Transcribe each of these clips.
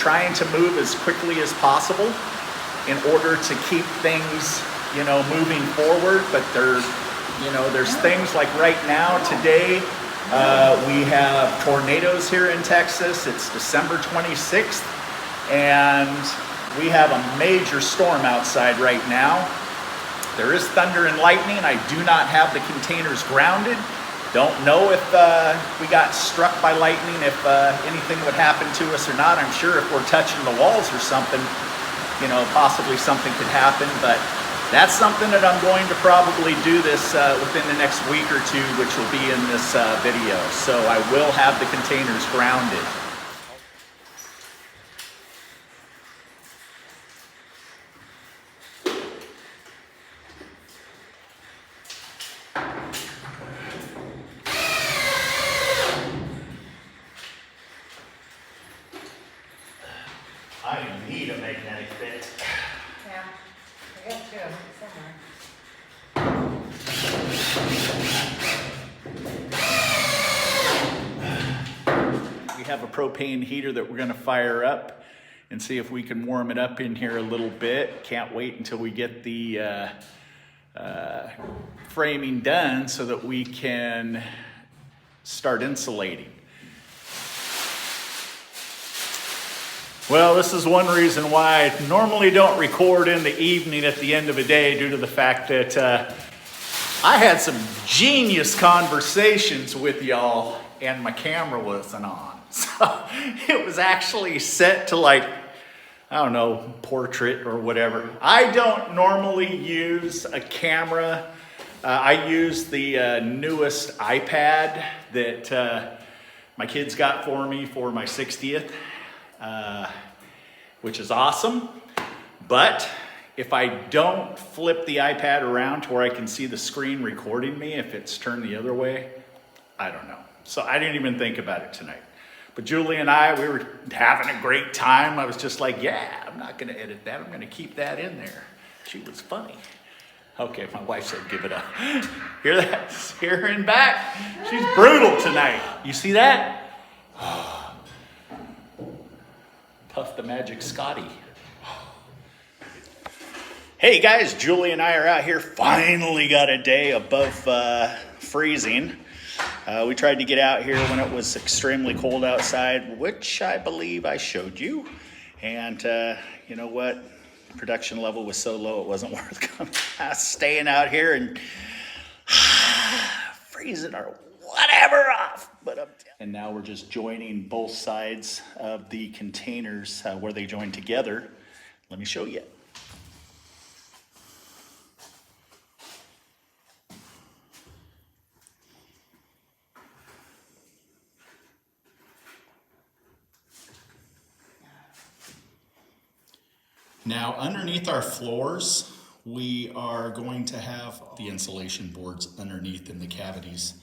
trying to move as quickly as possible in order to keep things, moving forward. But there's things like right now, today, we have tornadoes here in Texas. It's December 26th, and we have a major storm outside right now. There is thunder and lightning. I do not have the containers grounded. Don't know if we got struck by lightning, if anything would happen to us or not. I'm sure if we're touching the walls or something, possibly something could happen. But that's something that I'm going to probably do this within the next week or two, which will be in this video. So I will have the containers grounded. I need a magnetic bit. Yeah, I got two somewhere. We have a propane heater that we're going to fire up and see if we can warm it up in here a little bit. Can't wait until we get the framing done so that we can start insulating. Well, this is one reason why I normally don't record in the evening at the end of a day, due to the fact that I had some genius conversations with y'all and my camera wasn't on. So it was actually set to, like, I don't know, portrait or whatever. I don't normally use a camera. I use the newest iPad that my kids got for me for my 60th. Which is awesome, but if I don't flip the iPad around to where I can see the screen recording me, if it's turned the other way, I don't know. So I didn't even think about it tonight. But Julie and I, we were having a great time. I was just like, yeah, I'm not gonna edit that. I'm gonna keep that in there. She was funny. Okay, my wife said give it up. Hear that? Hear her in back? She's brutal tonight. You see that? Puff the Magic Scotty. Hey guys, Julie and I are out here. Finally got a day above freezing. We tried to get out here when it was extremely cold outside, which I believe I showed you. And you know what? Production level was so low it wasn't worth staying out here and freezing our whatever off. And now we're just joining both sides of the containers where they join together. Let me show you. Now, underneath our floors, we are going to have the insulation boards underneath in the cavities.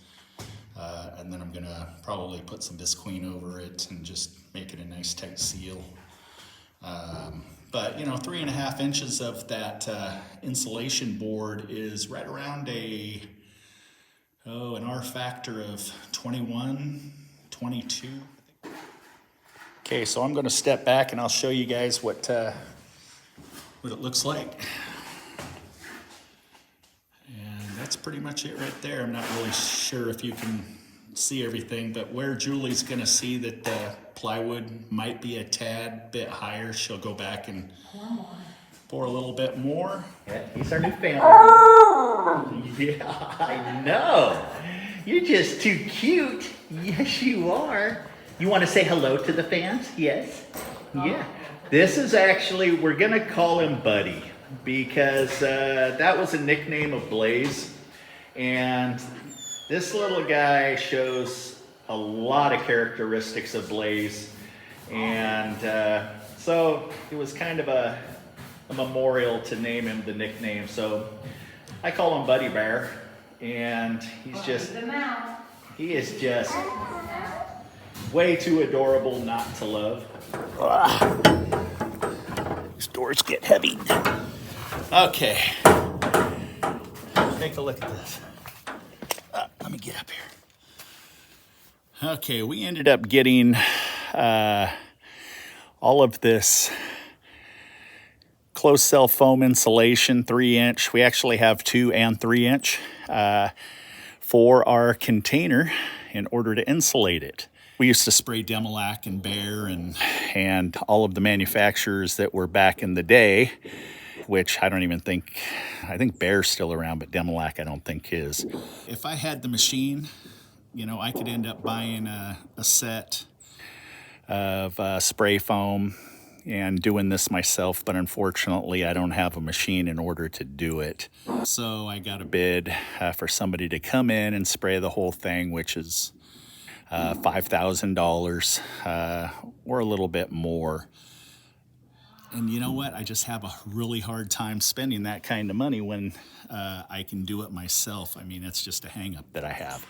And then I'm gonna probably put some Visqueen over it and just make it a nice tight seal. But 3.5 inches of that insulation board is right around an R factor of 21, 22. Okay, so I'm gonna step back and I'll show you guys what it looks like. And that's pretty much it right there. I'm not really sure if you can see everything, but where Julie's gonna see that the plywood might be a tad bit higher, she'll go back and pour a little bit more. Yeah, he's our new family. Yeah, I know. You're just too cute. Yes, you are. You want to say hello to the fans? Yes. Yeah. This is actually, we're gonna call him Buddy, because that was a nickname of Blaze, and this little guy shows a lot of characteristics of Blaze, and so it was kind of a memorial to name him the nickname. So I call him Buddy Bear, and he is just way too adorable not to love. These doors get heavy. Okay, take a look at this. Let me get up here. Okay, we ended up getting all of this closed cell foam insulation, 3-inch. We actually have 2 and 3-inch for our container in order to insulate it. We used to spray Demolac and Bear and all of the manufacturers that were back in the day, which I think Bear's still around, but Demolac I don't think is. If I had the machine, I could end up buying a set of spray foam and doing this myself, but unfortunately I don't have a machine in order to do it. So I got a bid for somebody to come in and spray the whole thing, which is $5,000 or a little bit more. And you know what? I just have a really hard time spending that kind of money when I can do it myself. I mean, it's just a hang up that I have.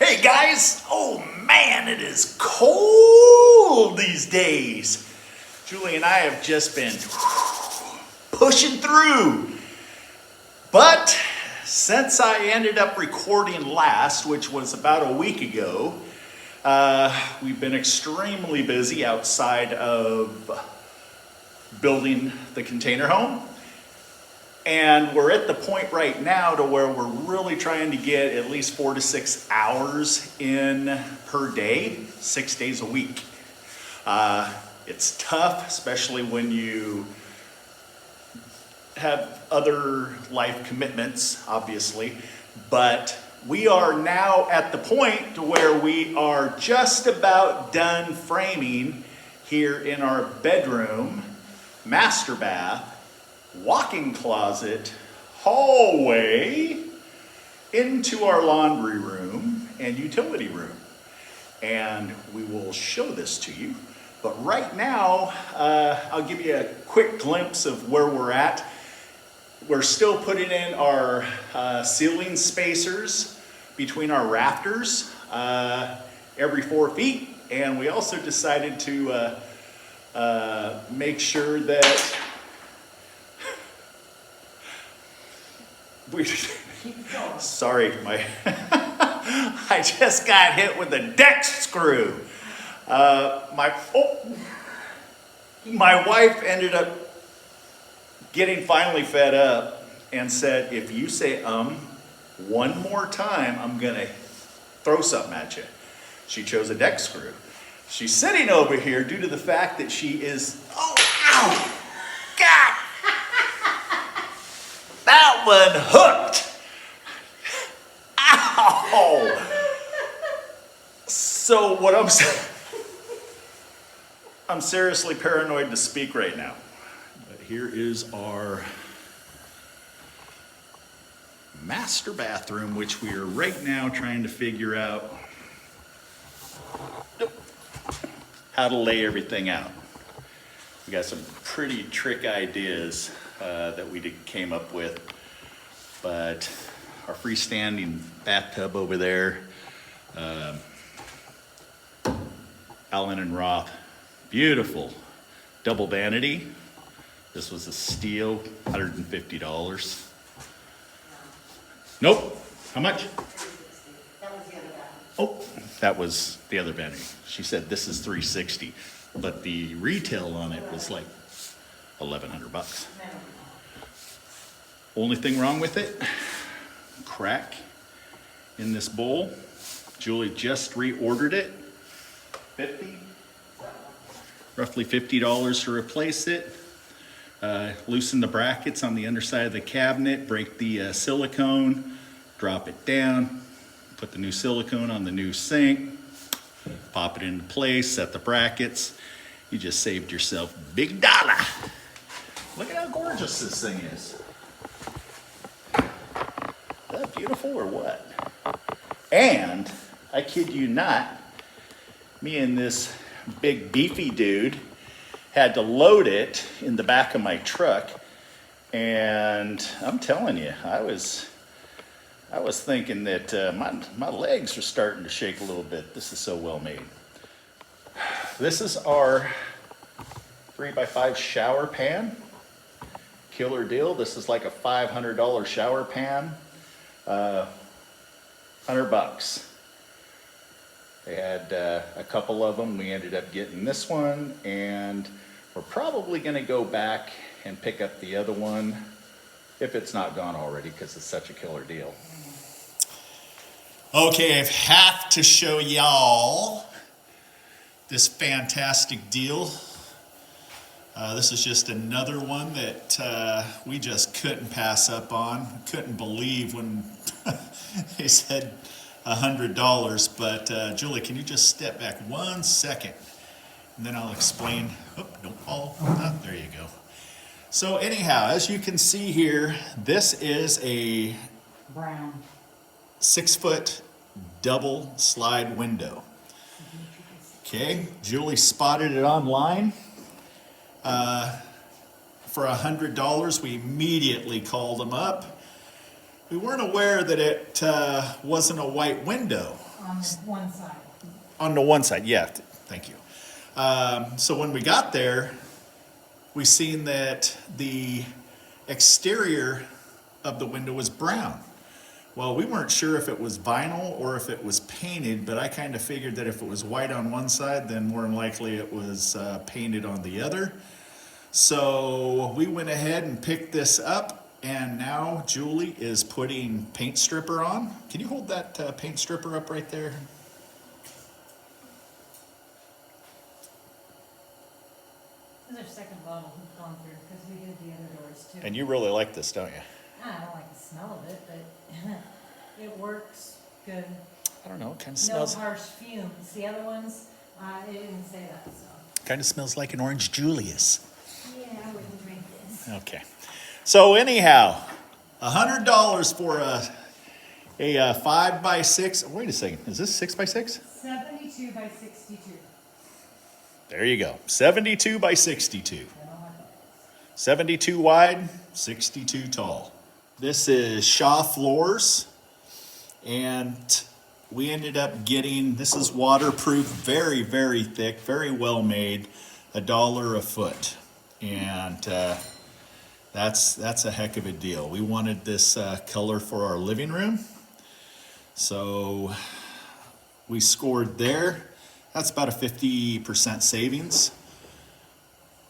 Hey guys, oh man, it is cold these days. Julie and I have just been pushing through. But since I ended up recording last, which was about a week ago, we've been extremely busy outside of building the container home. And we're at the point right now to where we're really trying to get at least 4 to 6 hours in per day, 6 days a week. It's tough, especially when you have other life commitments, obviously. But we are now at the point to where we are just about done framing here in our bedroom, master bath, walk-in closet, hallway, into our laundry room and utility room. And we will show this to you. But right now, I'll give you a quick glimpse of where we're at. We're still putting in our ceiling spacers between our rafters every 4 feet. And we also decided to make sure that sorry, I just got hit with a deck screw. My wife ended up getting finally fed up and said, if you say one more time, I'm gonna throw something at you. She chose a deck screw. She's sitting over here due to the fact that she is, oh, ow, God. That one hooked. Ow. So what I'm saying, I'm seriously paranoid to speak right now. But here is our master bathroom, which we are right now trying to figure out how to lay everything out. We got some pretty trick ideas that we came up with, but our freestanding bathtub over there, Allen and Roth, beautiful double vanity. This was a steal, $150. Nope, how much? That was the other guy. Oh, that was the other vanity. She said this is $360, but the retail on it was like $1,100. Only thing wrong with it, crack in this bowl. Julie just reordered it. Roughly $50 to replace it. Loosen the brackets on the underside of the cabinet, break the silicone, drop it down, put the new silicone on the new sink, pop it into place, set the brackets. You just saved yourself big dollar. Look at how gorgeous this thing is. Is that beautiful or what? And, I kid you not, me and this big beefy dude had to load it in the back of my truck. And I'm telling you, I was thinking that my legs are starting to shake a little bit. This is so well made. This is our 3x5 shower pan. Killer deal. This is like a $500 shower pan. $100. They had a couple of them. We ended up getting this one, and we're probably going to go back and pick up the other one if it's not gone already, because it's such a killer deal. Okay, I have to show y'all this fantastic deal. This is just another one that we just couldn't pass up on. Couldn't believe when they said $100, but Julie, can you just step back 1 second, and then I'll explain. Oh, don't fall. Oh, there you go. So anyhow, as you can see here, this is a Brown. 6-foot double slide window. Okay, Julie spotted it online for $100. We immediately called them up. We weren't aware that it wasn't a white window. On the one side. On the one side, yeah, thank you. So when we got there, we seen that the exterior of the window was brown. Well, we weren't sure if it was vinyl or if it was painted, but I kind of figured that if it was white on one side, then more than likely it was painted on the other. So we went ahead and picked this up. And now Julie is putting paint stripper on. Can you hold that paint stripper up right there? This is our second bottle we've gone through, because we did the other doors too. And you really like this, don't you? I don't like the smell of it, but it works good. I don't know, it kind of No smells, harsh fumes. The other ones, it didn't say that, so. kind of smells like an orange Julius. Yeah, I wouldn't drink this. Okay. So anyhow, $100 for a 5x6. Wait a second, is this 6x6? 72 by 62. There you go, 72 by 62. I don't like that. 72 wide, 62 tall. This is Shaw Floors, and we ended up getting, this is waterproof, very, very thick, very well made, $1 a foot. And that's a heck of a deal. We wanted this color for our living room, so we scored there. That's about a 50% savings,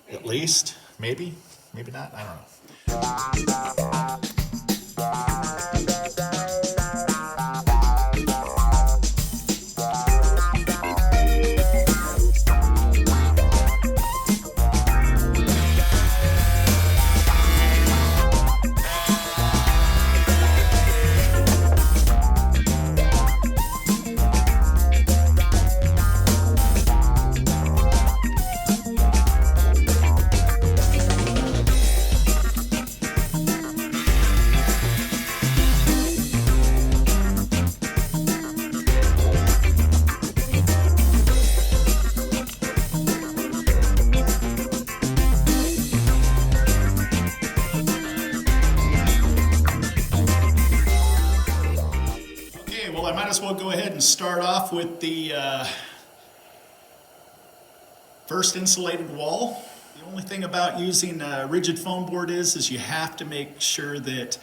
at least. Maybe not, I don't know. I might as well go ahead and start off with the first insulated wall. The only thing about using a rigid foam board is you have to make sure that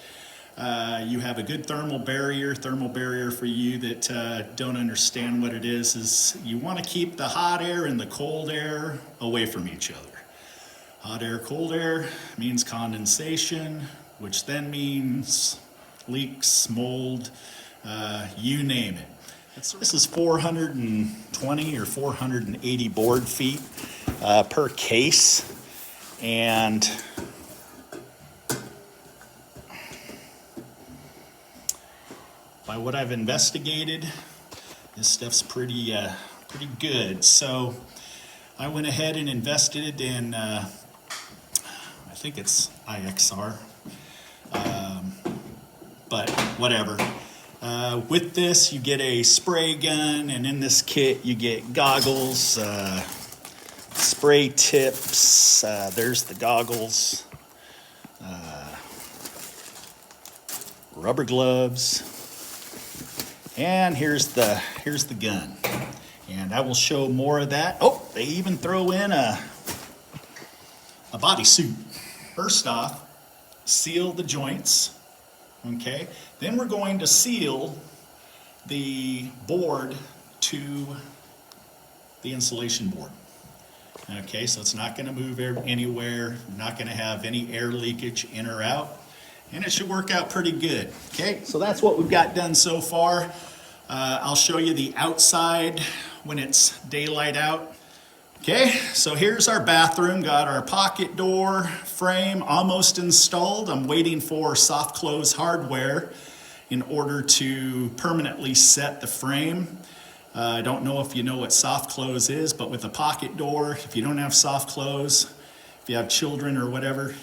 you have a good thermal barrier. Thermal barrier for you that don't understand what it is you want to keep the hot air and the cold air away from each other. Hot air, cold air means condensation, which then means leaks, mold, you name it. This is 420 or 480 board feet per case, and by what I've investigated, this stuff's pretty good. So I went ahead and invested in, I think it's IXR, but whatever. With this, you get a spray gun, and in this kit, you get goggles, spray tips. There's the goggles, rubber gloves, and here's the gun. And I will show more of that. Oh, they even throw in a bodysuit. First off, seal the joints. Okay, then we're going to seal the board to the insulation board. Okay, so it's not going to move anywhere, not going to have any air leakage in or out, and it should work out pretty good. Okay, so that's what we've got done so far. I'll show you the outside when it's daylight out. Okay, so here's our bathroom. Got our pocket door frame almost installed. I'm waiting for soft close hardware in order to permanently set the frame. I don't know if you know what soft close is, but with a pocket door, if you don't have soft close, if you have children or whatever,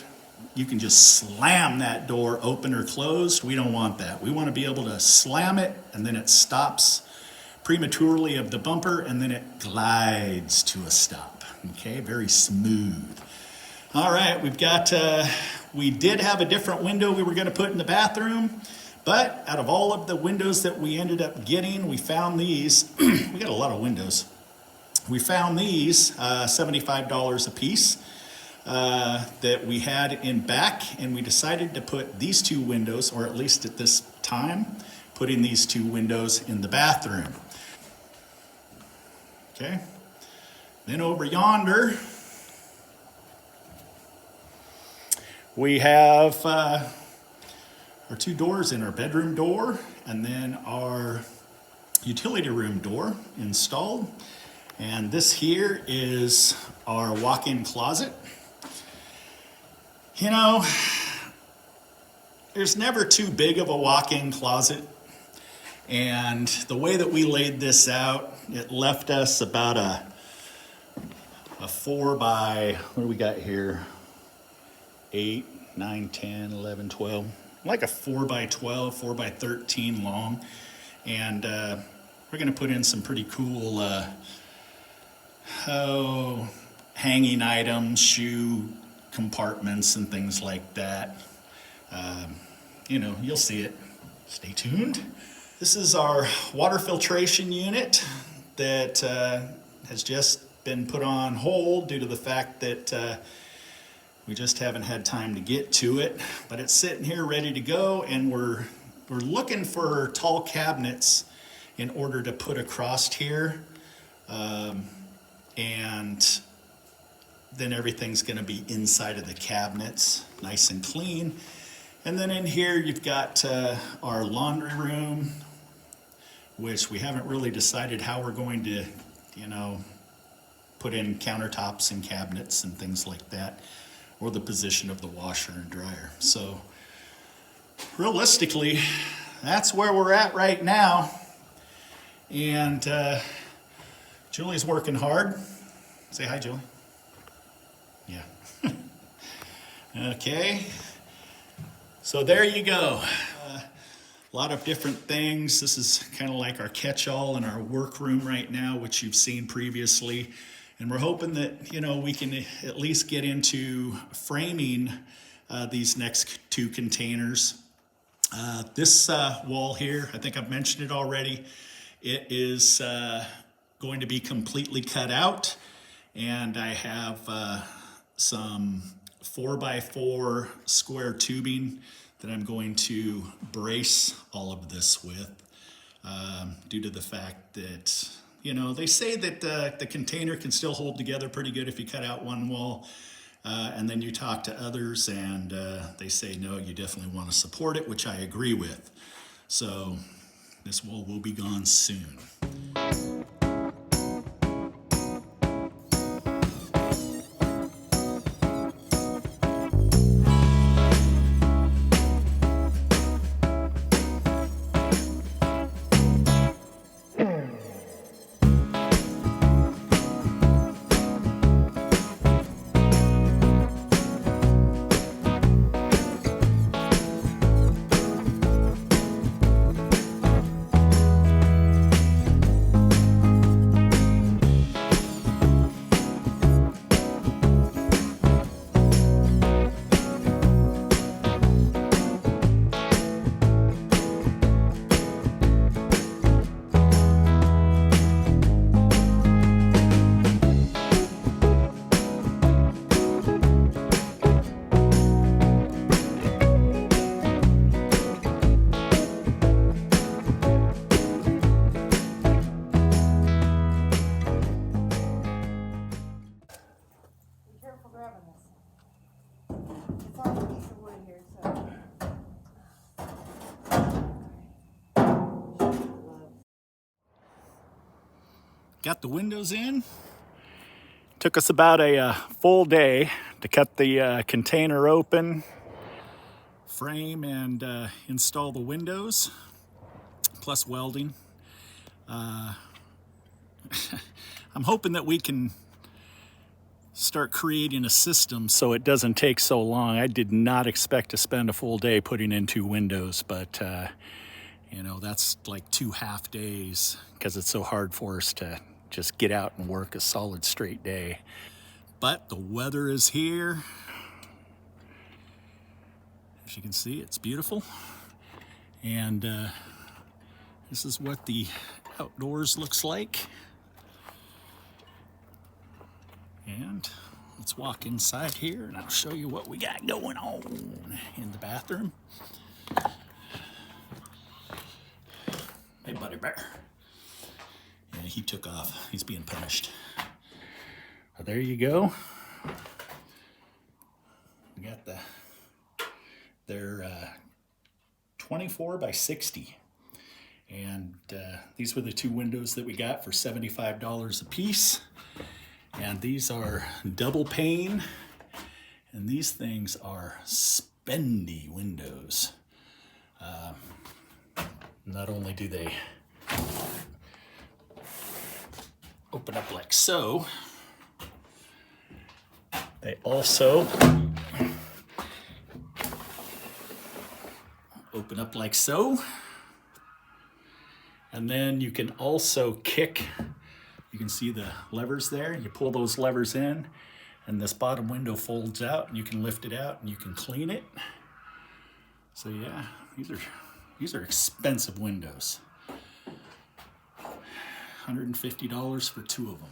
you can just slam that door open or closed. We don't want that. We want to be able to slam it, and then it stops prematurely of the bumper, and then it glides to a stop. Okay, very smooth. All right, we did have a different window we were going to put in the bathroom, but out of all of the windows that we ended up getting, we found these. We got a lot of windows. We found these $75 a piece that we had in back, and we decided to put these two windows, or at least at this time, putting these two windows in the bathroom. Okay, then over yonder, we have our two doors in our bedroom door, and then our utility room door installed. And this here is our walk-in closet. You know, there's never too big of a walk-in closet. And the way that we laid this out, it left us about a 4 by, what do we got here? 8, 9, 10, 11, 12. Like a 4 by 12, 4 by 13 long. And we're going to put in some pretty cool hanging items, shoe compartments, and things like that. You know, you'll see it. Stay tuned. This is our water filtration unit that has just been put on hold due to the fact that we just haven't had time to get to it. But it's sitting here ready to go, and we're looking for tall cabinets in order to put across here. And then everything's going to be inside of the cabinets, nice and clean. And then in here you've got our laundry room, which we haven't really decided how we're going to, you know, put in countertops and cabinets and things like that, or the position of the washer and dryer. So realistically, that's where we're at right now. And Julie's working hard. Say hi, Julie. Yeah. Okay. So there you go. A lot of different things. This is kind of like our catch-all in our workroom right now, which you've seen previously. And we're hoping that, you know, we can at least get into framing these next two containers. This wall here, I think I've mentioned it already. It is going to be completely cut out. And I have some 4x4 square tubing that I'm going to brace all of this with, due to the fact that, you know, they say that the container can still hold together pretty good if you cut out one wall, and then you talk to others and they say, no, you definitely want to support it, which I agree with. So this wall will be gone soon. got the windows in. Took us about a full day to cut the container open, frame, and install the windows, plus welding. I'm hoping that we can start creating a system so it doesn't take so long. I did not expect to spend a full day putting in 2 windows, but you know, that's like 2 half days because it's so hard for us to just get out and work a solid straight day. But the weather is here. As you can see, it's beautiful. And this is what the outdoors looks like. And let's walk inside here and I'll show you what we got going on in the bathroom. Hey, buddy bear. Yeah, he took off. He's being punished. Well, there you go. We got they're 24 by 60. And these were the 2 windows that we got for $75 a piece. And these are double pane. And these things are spendy windows. Not only do they open up like so, they also open up like so. And then you can also kick, you can see the levers there. You pull those levers in and this bottom window folds out and you can lift it out and you can clean it. So yeah, these are expensive windows. $150 for 2 of them.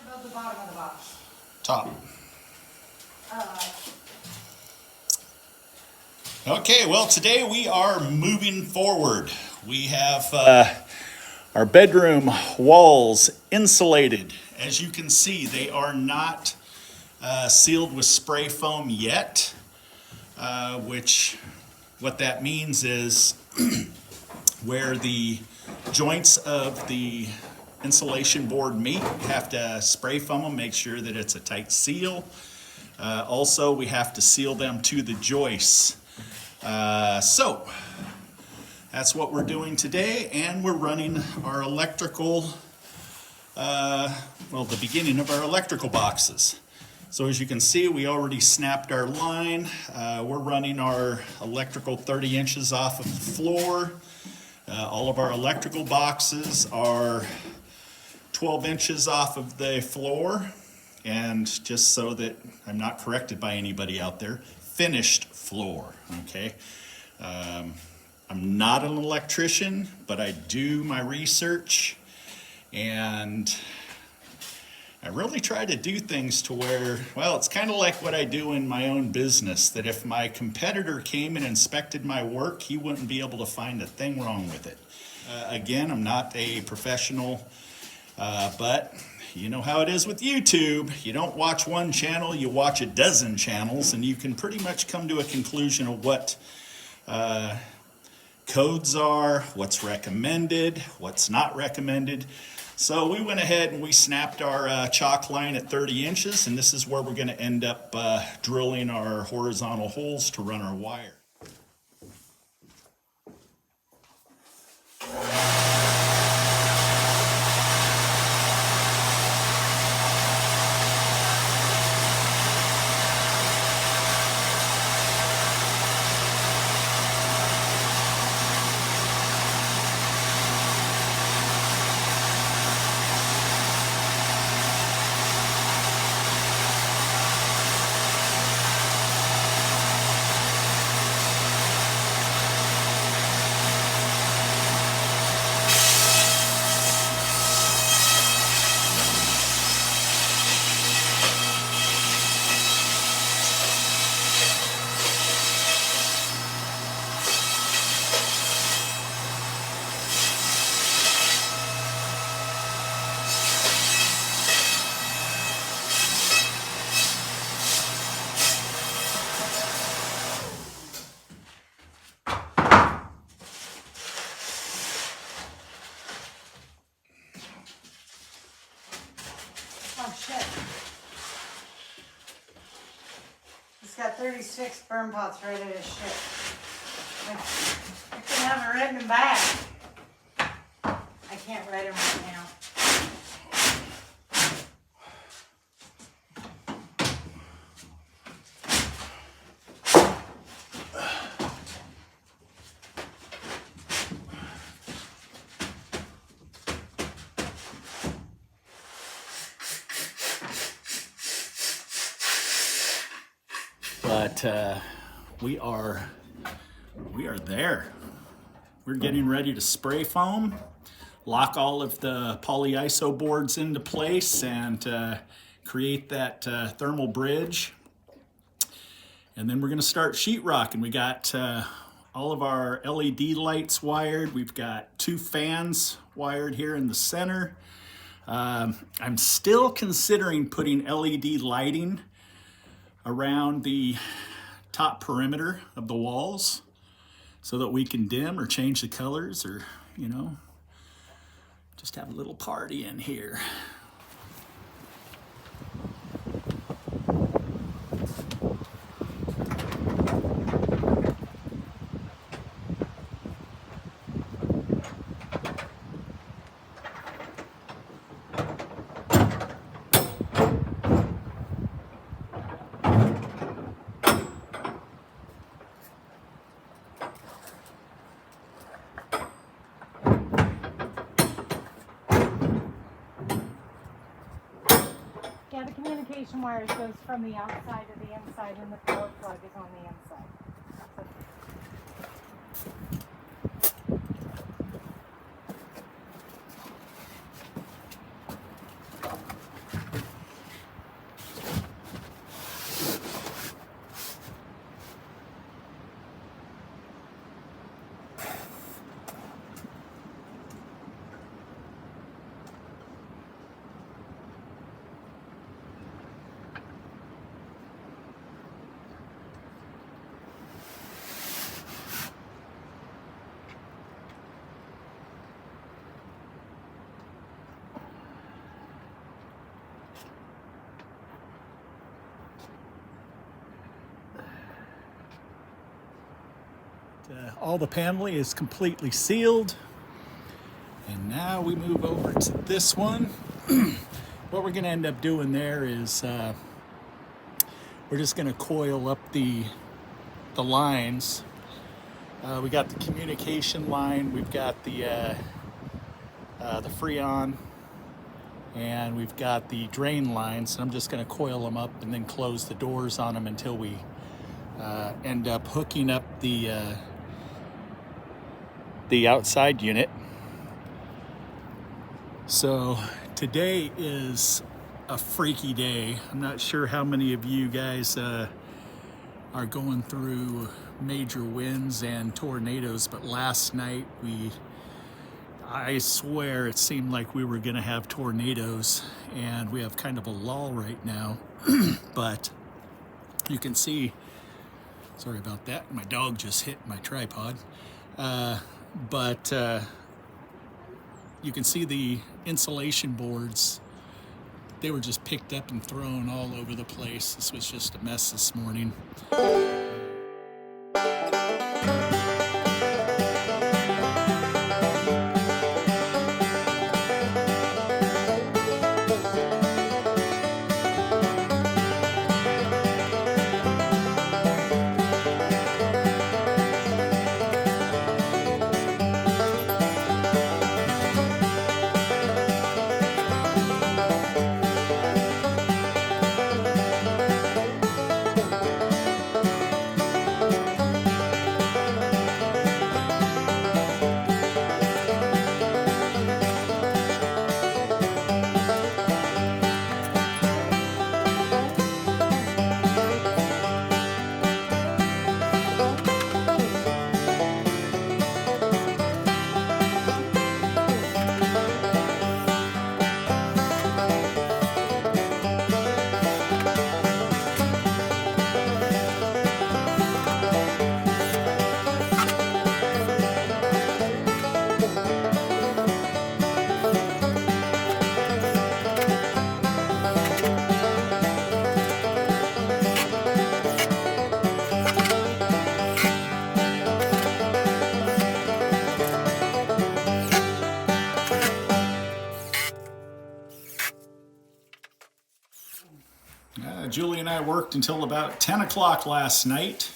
About the bottom of the box. Top. Okay, well, today we are moving forward. We have our bedroom walls insulated. As you can see, they are not sealed with spray foam yet, which what that means is where the joints of the insulation board meet, have to spray foam them, make sure that it's a tight seal. Also, we have to seal them to the joists. So that's what we're doing today, and we're running our electrical, well, the beginning of our electrical boxes. So as you can see, we already snapped our line. We're running our electrical 30 inches off of the floor. All of our electrical boxes are 12 inches off of the floor, and just so that I'm not corrected by anybody out there, finished floor, okay? I'm not an electrician, but I do my research, and I really try to do things to where, well, it's kind of like what I do in my own business, that if my competitor came and inspected my work, he wouldn't be able to find a thing wrong with it. Again, I'm not a professional, but you know how it is with YouTube. You don't watch one channel, you watch a dozen channels, and you can pretty much come to a conclusion of what codes are, what's recommended, what's not recommended. So we went ahead and we snapped our chalk line at 30 inches, and this is where we're going to end up drilling our horizontal holes to run our wire. got 36 burn pots ready to ship. I can have it written back. I can't write them right now. But we are there. We're getting ready to spray foam, lock all of the polyiso boards into place, and create that thermal bridge. And then we're going to start sheetrocking. We got all of our LED lights wired. We've got 2 fans wired here in the center. I'm still considering putting LED lighting around the top perimeter of the walls so that we can dim or change the colors, or, you know, just have a little party in here. Yeah, the communication wires goes from the outside to the inside, and the power plug is on the inside. All the paneling is completely sealed. And now we move over to this one. What we're going to end up doing there is we're just going to coil up the lines. We got the communication line, we've got the Freon, and we've got the drain lines. I'm just going to coil them up and then close the doors on them until we end up hooking up the outside unit. So today is a freaky day. I'm not sure how many of you guys are going through major winds and tornadoes, but last night I swear it seemed like we were gonna have tornadoes, and we have kind of a lull right now. But you can see, sorry about that, my dog just hit my tripod. But you can see the insulation boards, they were just picked up and thrown all over the place. This was just a mess this morning. Julie and I worked until about 10 o'clock last night.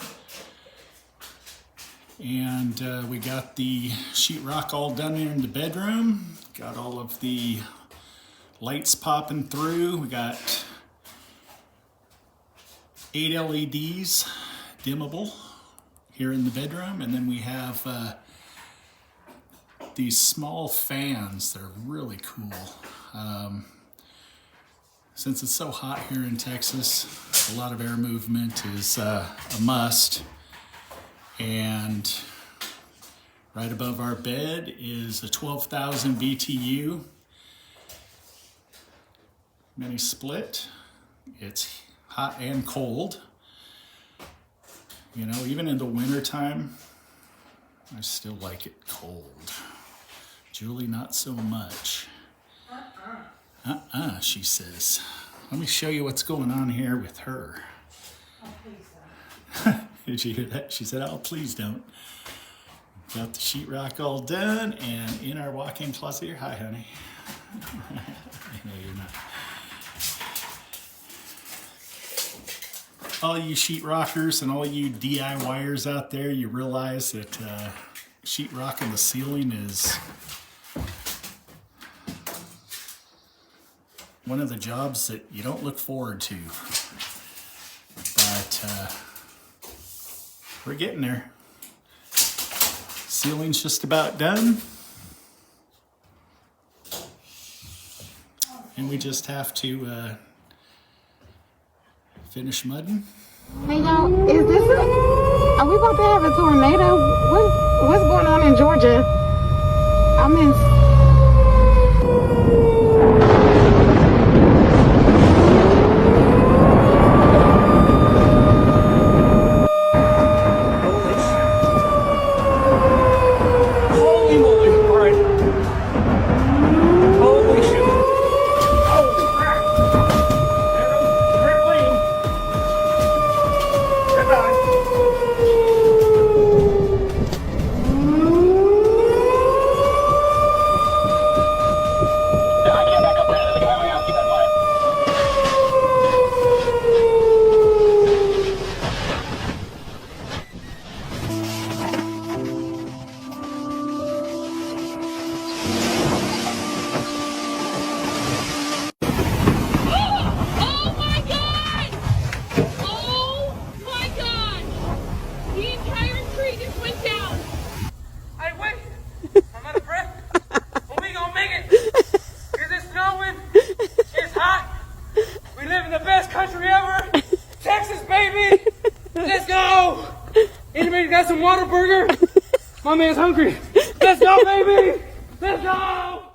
And we got the sheetrock all done in the bedroom. Got all of the lights popping through. We got 8 LEDs, dimmable, here in the bedroom. And then we have these small fans. They're really cool. Since it's so hot here in Texas, a lot of air movement is a must. And right above our bed is a 12,000 BTU mini split. It's hot and cold. You know, even in the winter time, I still like it cold. Julie, not so much. She says. Let me show you what's going on here with her. Oh, please don't. Did you hear that? She said, oh, please don't. Got the sheetrock all done and in our walk-in closet here. Hi, honey. No, you're not. All you sheetrockers and all you DIYers out there, you realize that sheetrocking the ceiling is one of the jobs that you don't look forward to. But we're getting there. Ceiling's just about done. And we just have to finish mudding. Hey y'all, is this are we about to have a tornado? What's going on in Georgia? I'm in Holy moly, alright. Holy shit. Holy crap. There goes the plane. Get down. I can't back up right into the highway. I'll keep that in mind. Oh my god! Oh my god! The entire tree just went down! Hey, wait! I'm out of breath. But we gonna make it. Cause it's snowing. It's hot. We live in the best country ever. Texas, baby! Let's go! Anybody got some Whataburger? My man's hungry. Let's go, baby! Let's go!